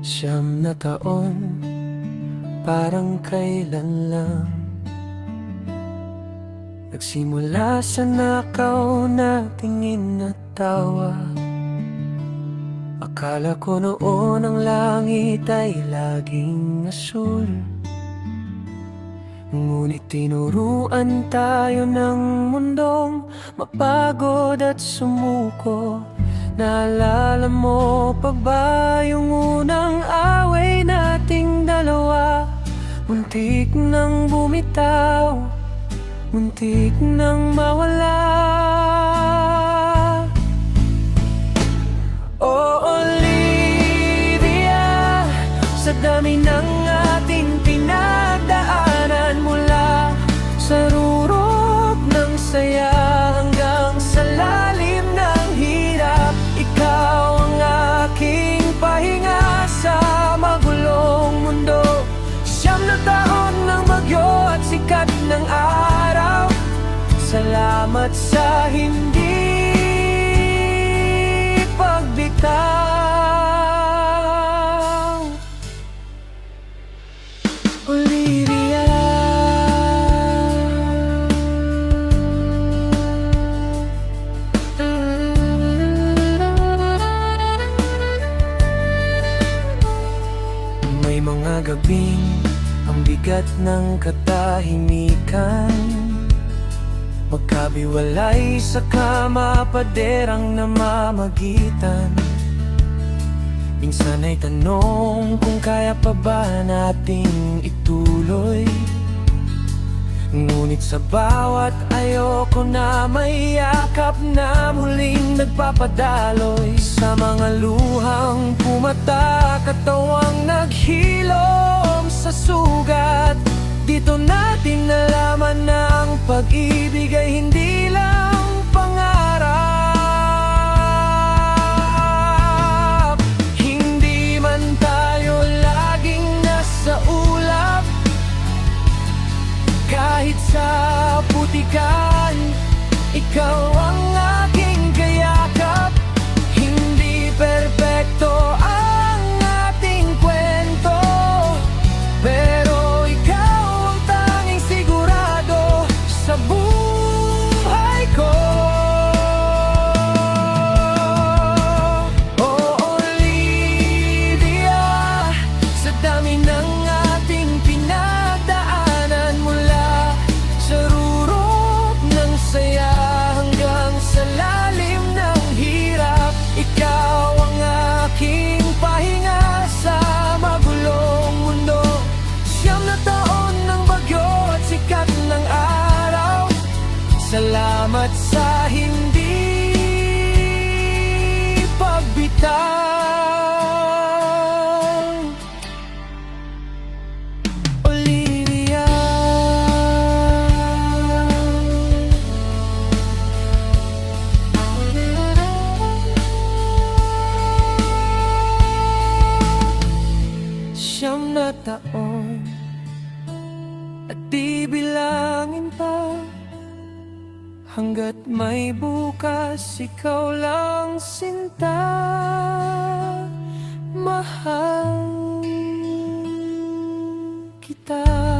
Siyam na taon, parang kailan lang nagsimula sa nakaw na tingin at tawa. Akala ko noon ang langit ay laging asul, ngunit tinuruan tayo ng mundong mapagod at sumuko. Naalala mo pa ba yung unang away nating dalawa? Muntik nang bumitaw, muntik nang mawala. Oh Olivia, sa dami ng ating pinagdaanan, mula sa rurok ng saya hanggang sa lalim ng hirap, ikaw ang aking pahinga sa magulong mundo. Siyam na taon ng bagyo at sikat ng araw, salamat sa hindi pagbitaw. Olivia, may mga gabing ang bigat ng katahimikan, magkabiwalay sa kama, paderang namamagitan. Minsan ay tanong kung kaya pa ba nating ituloy, ngunit sa bawat ayoko na may yakap na muling nagpapadaloy. Sa mga luhang pumata, katawang naghilom sa sugat, dito natin nalaman na ang pag-ibig ay hindi lang pangarap. Hindi man tayo laging nasa ulap, kahit sa putikan, ikaw ang aking kayakap. Hindi perpekto ang ating kwento, pero ikaw ang tanging sigurado sa buhay ko. Oh Olivia, sa dami ng ating pinagdaanan, mula sa rurok ng saya hanggang sa lalim ng hirap, ikaw ang aking pahinga sa magulong mundo. Siyam na taon ng bagyo at sikat ng araw, salamat sa hindi pagbitaw. Olivia, siyam na taon at di bilangin pa, hanggat may bukas, ikaw lang sinta, mahal kita.